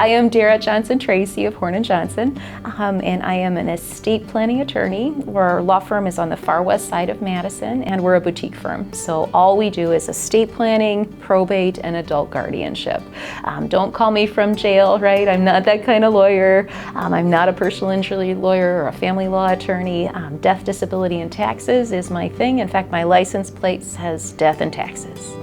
I am Dera Johnsen-Tracy of Horn & Johnson, and I am an estate planning attorney. Our law firm is on the far west side of Madison, and we're a boutique firm. So all we do is estate planning, probate, and adult guardianship. Don't call me from jail, right? I'm not that kind of lawyer. I'm not a personal injury lawyer or a family law attorney. Death, disability, and taxes is my thing. In fact, my license plate says death and taxes.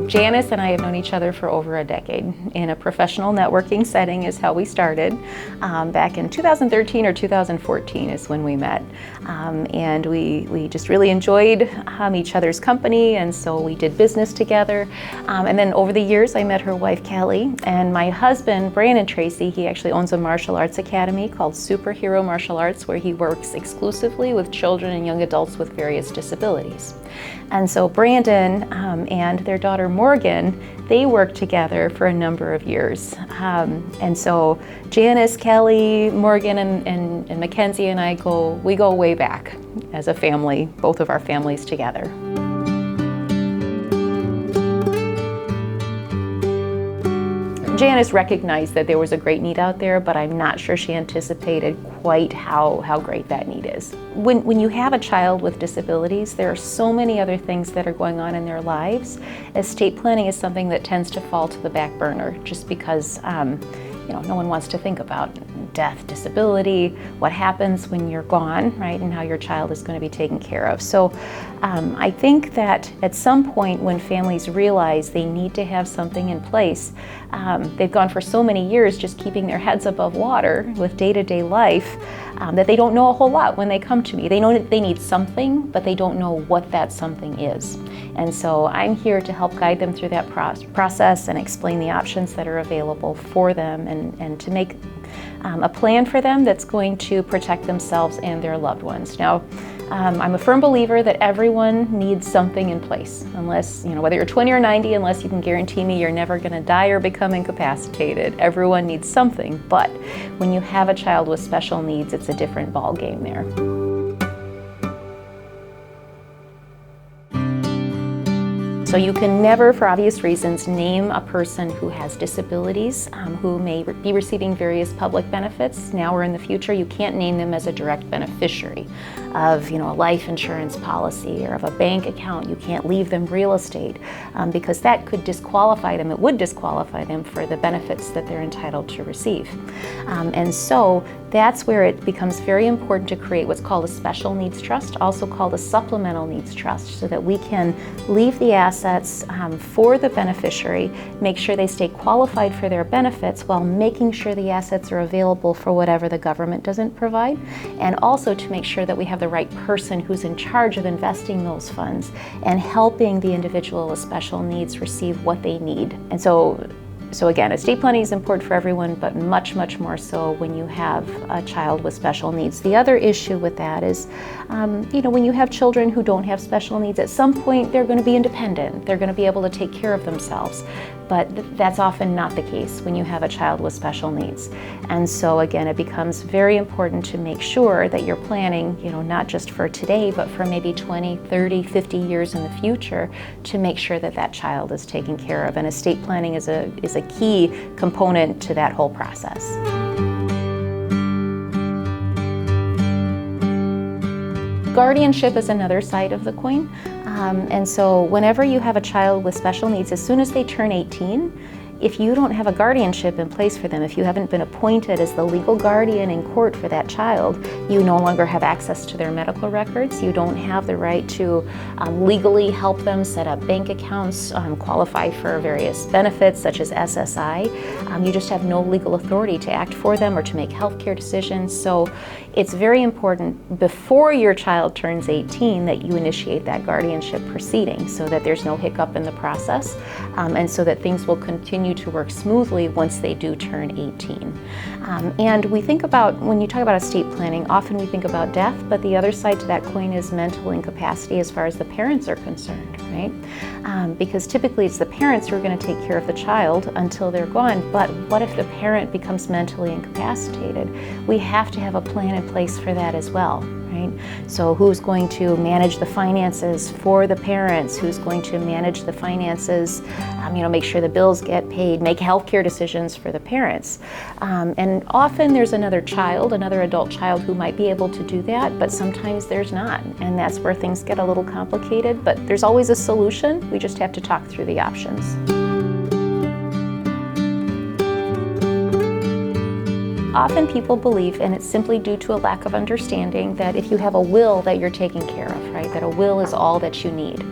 Janice and I have known each other for over a decade. In a professional networking setting is how we started. Back in 2013 or 2014 is when we met. And we just really enjoyed each other's company, and so we did business together. And then over the years I met her wife Callie, and my husband Brandon Tracy, he actually owns a martial arts academy called Superhero Martial Arts, where he works exclusively with children and young adults with various disabilities. And so Brandon and their daughter Morgan, they worked together for a number of years. And so Janice, Kelly, Morgan, and Mackenzie and I go way back as a family, both of our families together. Janice recognized that there was a great need out there, but I'm not sure she anticipated quite how great that need is. When you have a child with disabilities, there are so many other things that are going on in their lives. Estate planning is something that tends to fall to the back burner just because no one wants to think about death, disability, what happens when you're gone, right, and how your child is going to be taken care of. So I think that at some point when families realize they need to have something in place, they've gone for so many years just keeping their heads above water with day-to-day life that they don't know a whole lot when they come to me. They know that they need something, but they don't know what that something is. And so I'm here to help guide them through that process and explain the options that are available for them, and to make a plan for them that's going to protect themselves and their loved ones. Now, I'm a firm believer that everyone needs something in place, unless, whether you're 20 or 90, unless you can guarantee me you're never going to die or become incapacitated. Everyone needs something, but when you have a child with special needs, it's a different ball game there. So you can never, for obvious reasons, name a person who has disabilities, who may be receiving various public benefits now or in the future. You can't name them as a direct beneficiary of a life insurance policy or of a bank account. You can't leave them real estate because that could disqualify them. It would disqualify them for the benefits that they're entitled to receive. And so that's where it becomes very important to create what's called a special needs trust, also called a supplemental needs trust, so that we can leave the assets for the beneficiary, make sure they stay qualified for their benefits while making sure the assets are available for whatever the government doesn't provide, and also to make sure that we have the right person who's in charge of investing those funds and helping the individual with special needs receive what they need. And so again, estate planning is important for everyone, but much, much more so when you have a child with special needs. The other issue with that is, when you have children who don't have special needs, at some point they're going to be independent. They're going to be able to take care of themselves. But that's often not the case when you have a child with special needs. And so again, it becomes very important to make sure that you're planning, not just for today, but for maybe 20, 30, 50 years in the future to make sure that that child is taken care of. And estate planning is a key component to that whole process. Guardianship is another side of the coin. And so whenever you have a child with special needs, as soon as they turn 18, if you don't have a guardianship in place for them, if you haven't been appointed as the legal guardian in court for that child, you no longer have access to their medical records. You don't have the right to legally help them set up bank accounts, qualify for various benefits such as SSI. You just have no legal authority to act for them or to make healthcare decisions. So it's very important before your child turns 18 that you initiate that guardianship proceeding so that there's no hiccup in the process, and so that things will continue to work smoothly once they do turn 18. And we think about, when you talk about estate planning, often we think about death, but the other side to that coin is mental incapacity as far as the parents are concerned, right? Because typically it's the parents who are going to take care of the child until they're gone, but what if the parent becomes mentally incapacitated? We have to have a plan in place for that as well. right? So who's going to manage the finances for the parents? Who's going to manage the finances, make sure the bills get paid, make healthcare decisions for the parents? And often there's another adult child who might be able to do that, but sometimes there's not. And that's where things get a little complicated, but there's always a solution. We just have to talk through the options. Often people believe, and it's simply due to a lack of understanding, that if you have a will that you're taken care of, right? That a will is all that you need.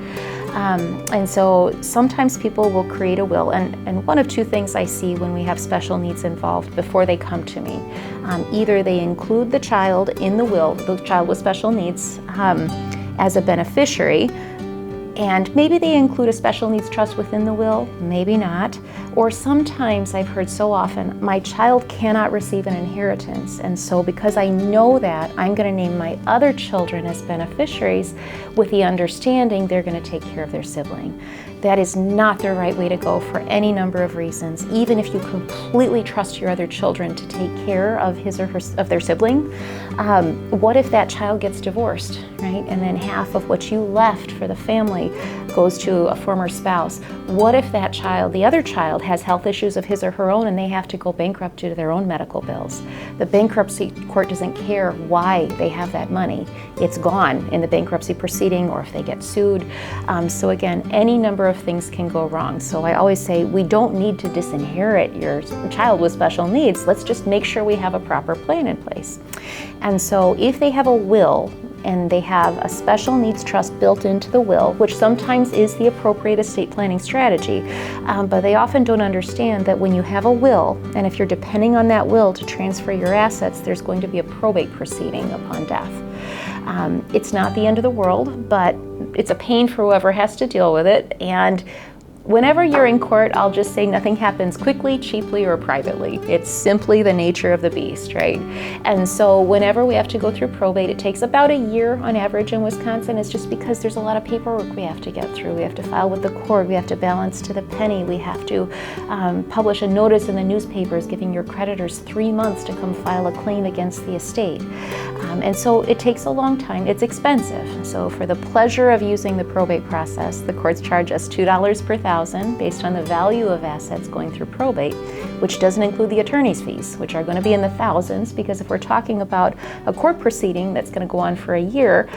And so sometimes people will create a will, and one of two things I see when we have special needs involved before they come to me. Either they include the child in the will, the child with special needs, as a beneficiary, and maybe they include a special needs trust within the will, maybe not. Or sometimes I've heard so often, my child cannot receive an inheritance, and so because I know that, I'm going to name my other children as beneficiaries with the understanding they're going to take care of their sibling. That is not the right way to go for any number of reasons. Even if you completely trust your other children to take care of his or her of their sibling, what if that child gets divorced, right? And then half of what you left for the family goes to a former spouse. What if that child, the other child, has health issues of his or her own and they have to go bankrupt due to their own medical bills? The bankruptcy court doesn't care why they have that money. It's gone in the bankruptcy proceeding or if they get sued. So again, any number of things can go wrong. So I always say we don't need to disinherit your child with special needs. Let's just make sure we have a proper plan in place. And so if they have a will and they have a special needs trust built into the will, which sometimes is the appropriate estate planning strategy, but they often don't understand that when you have a will, and if you're depending on that will to transfer your assets, there's going to be a probate proceeding upon death. It's not the end of the world, but it's a pain for whoever has to deal with it. And whenever you're in court, I'll just say nothing happens quickly, cheaply, or privately. It's simply the nature of the beast, right? And so whenever we have to go through probate, it takes about a year on average in Wisconsin. It's just because there's a lot of paperwork we have to get through. We have to file with the court. We have to balance to the penny. We have to publish a notice in the newspapers giving your creditors 3 months to come file a claim against the estate. And so it takes a long time. It's expensive. So for the pleasure of using the probate process, the courts charge us $2 per thousand based on the value of assets going through probate, which doesn't include the attorney's fees, which are going to be in the thousands, because if we're talking about a court proceeding that's going to go on for a year,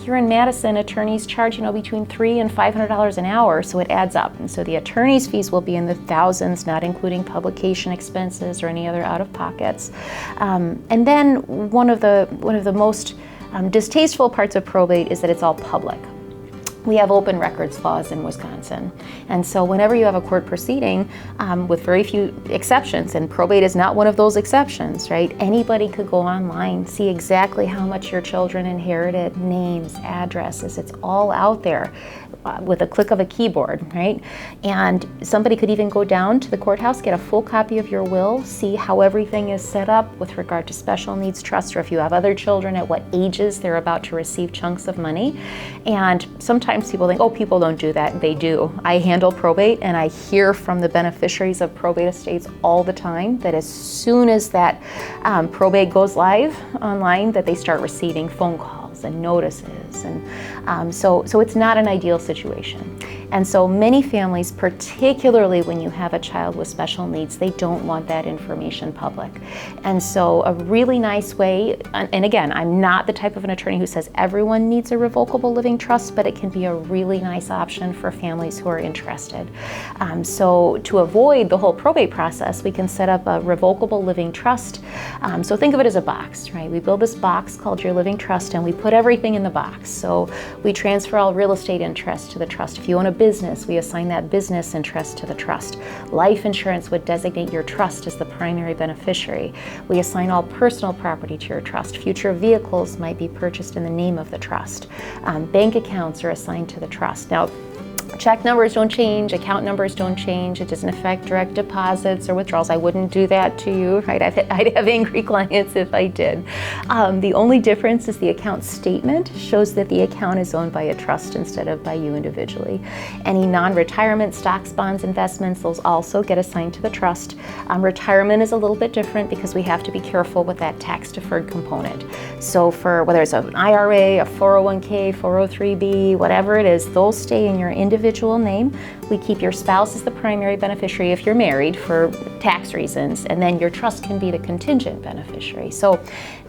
here in Madison, attorneys charge between $300 and $500 an hour, so it adds up. And so the attorney's fees will be in the thousands, not including publication expenses or any other out-of-pockets. And then one of the most distasteful parts of probate is that it's all public. We have open records laws in Wisconsin. And so whenever you have a court proceeding, with very few exceptions, and probate is not one of those exceptions, right? Anybody could go online, see exactly how much your children inherited, names, addresses, it's all out there with a click of a keyboard, right? And somebody could even go down to the courthouse, get a full copy of your will, see how everything is set up with regard to special needs trust, or if you have other children, at what ages they're about to receive chunks of money. And sometimes people think, oh, people don't do that. They do. I handle probate, and I hear from the beneficiaries of probate estates all the time that as soon as that probate goes live online, that they start receiving phone calls and notices. And so it's not an ideal situation. And so many families, particularly when you have a child with special needs, they don't want that information public. And so a really nice way, and again, I'm not the type of an attorney who says everyone needs a revocable living trust, but it can be a really nice option for families who are interested. So to avoid the whole probate process, we can set up a revocable living trust. So think of it as a box, right? We build this box called your living trust, and we put everything in the box. So we transfer all real estate interests to the trust. If you own a business, we assign that business interest to the trust. Life insurance would designate your trust as the primary beneficiary. We assign all personal property to your trust. Future vehicles might be purchased in the name of the trust. Bank accounts are assigned to the trust. Now, Check numbers don't change, account numbers don't change. It doesn't affect direct deposits or withdrawals. I wouldn't do that to you, right? I'd have angry clients if I did. The only difference is the account statement shows that the account is owned by a trust instead of by you individually. Any non-retirement stocks, bonds, investments, those also get assigned to the trust. Retirement is a little bit different because we have to be careful with that tax-deferred component. So for whether it's an IRA, a 401k, 403b, whatever it is, those stay in your individual name. We keep your spouse as the primary beneficiary if you're married for tax reasons, and then your trust can be the contingent beneficiary. So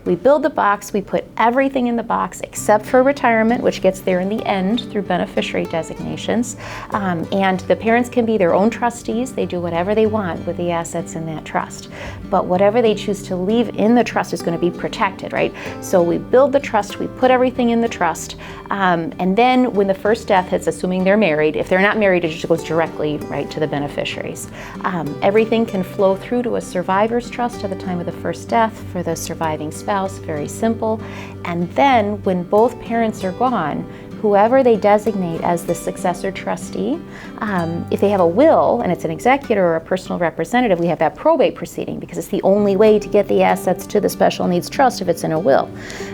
we build the box, we put everything in the box except for retirement, which gets there in the end through beneficiary designations. And the parents can be their own trustees. They do whatever they want with the assets in that trust. But whatever they choose to leave in the trust is going to be protected, right? So we build the trust, we put everything in the trust, and then when the first death hits, assuming they're married, if they're not married, it just goes directly right to the beneficiaries. Everything can flow through to a survivor's trust at the time of the first death for the surviving spouse, very simple. And then when both parents are gone, whoever they designate as the successor trustee, if they have a will and it's an executor or a personal representative, we have that probate proceeding because it's the only way to get the assets to the special needs trust if it's in a will.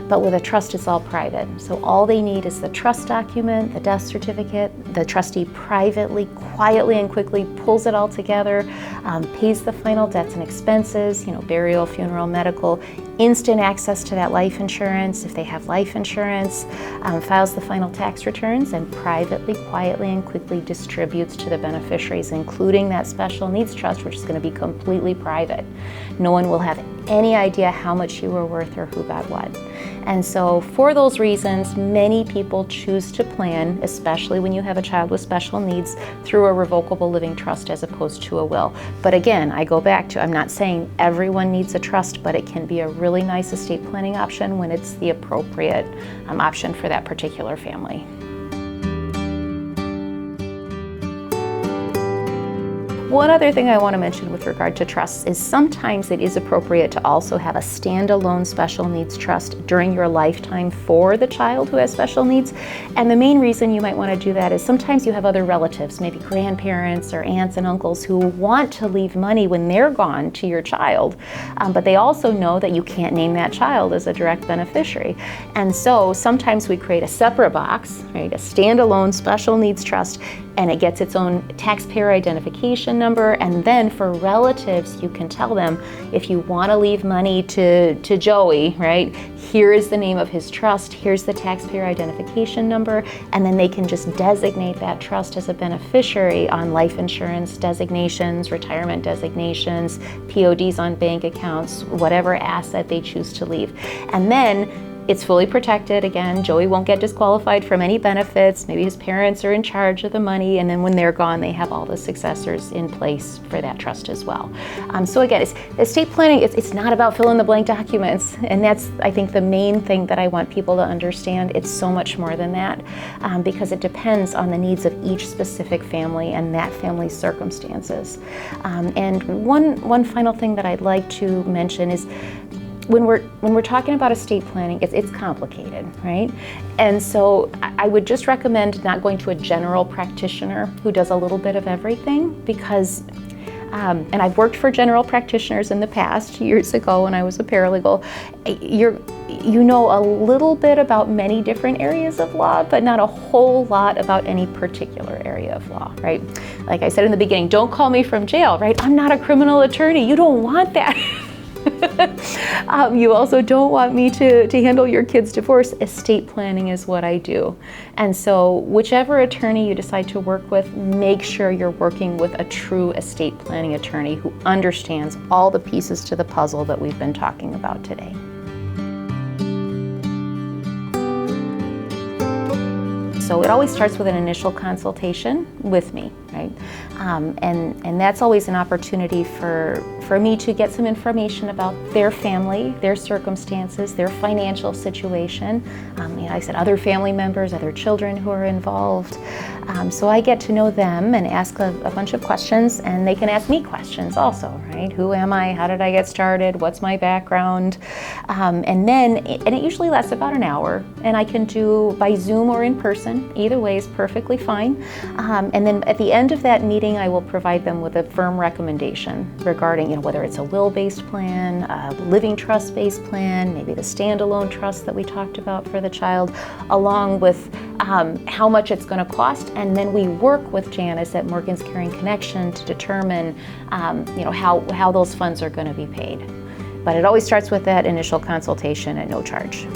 But with a trust, it's all private. So all they need is the trust document, the death certificate. The trustee privately, quietly, and quickly pulls it all together, pays the final debts and expenses, burial, funeral, medical, instant access to that life insurance if they have life insurance, files the final tax returns, and privately, quietly, and quickly distributes to the beneficiaries, including that special needs trust, which is going to be completely private. No one will have any idea how much you were worth or who got what. And so for those reasons, many people choose to plan, especially when you have a child with special needs, through a revocable living trust as opposed to a will. But again, I go back to, I'm not saying everyone needs a trust, but it can be a really nice estate planning option when it's the appropriate option for that particular family. One other thing I want to mention with regard to trusts is sometimes it is appropriate to also have a standalone special needs trust during your lifetime for the child who has special needs. And the main reason you might want to do that is sometimes you have other relatives, maybe grandparents or aunts and uncles, who want to leave money when they're gone to your child, but they also know that you can't name that child as a direct beneficiary. And so sometimes we create a separate box, right, a standalone special needs trust, and it gets its own taxpayer identification number. And then for relatives, you can tell them, if you want to leave money to Joey, right, here is the name of his trust, here's the taxpayer identification number, and then they can just designate that trust as a beneficiary on life insurance designations, retirement designations, PODs on bank accounts, whatever asset they choose to leave. And then it's fully protected. Again, Joey won't get disqualified from any benefits. Maybe his parents are in charge of the money, and then when they're gone, they have all the successors in place for that trust as well. So again, estate planning, it's not about fill in the blank documents, and that's, I think, the main thing that I want people to understand. It's so much more than that, because it depends on the needs of each specific family and that family's circumstances. And one final thing that I'd like to mention is, when we're talking about estate planning, it's complicated, right? And so I would just recommend not going to a general practitioner who does a little bit of everything, because, and I've worked for general practitioners in the past, years ago when I was a paralegal. You know a little bit about many different areas of law, but not a whole lot about any particular area of law, right? Like I said in the beginning, don't call me from jail, right? I'm not a criminal attorney. You don't want that. You also don't want me to handle your kid's divorce. Estate planning is what I do. And so whichever attorney you decide to work with, make sure you're working with a true estate planning attorney who understands all the pieces to the puzzle that we've been talking about today. So it always starts with an initial consultation with me. right? And that's always an opportunity for me to get some information about their family, their circumstances, their financial situation. Like I said, other family members, other children who are involved. So I get to know them and ask a bunch of questions, and they can ask me questions also, right? Who am I? How did I get started? What's my background? And it usually lasts about an hour, and I can do by Zoom or in person. Either way is perfectly fine. And then at the end of that meeting, I will provide them with a firm recommendation regarding, whether it's a will-based plan, a living trust-based plan, maybe the standalone trust that we talked about for the child, along with how much it's going to cost. And then we work with Janice at Morgan's Caring Connection to determine, how those funds are going to be paid. But it always starts with that initial consultation at no charge.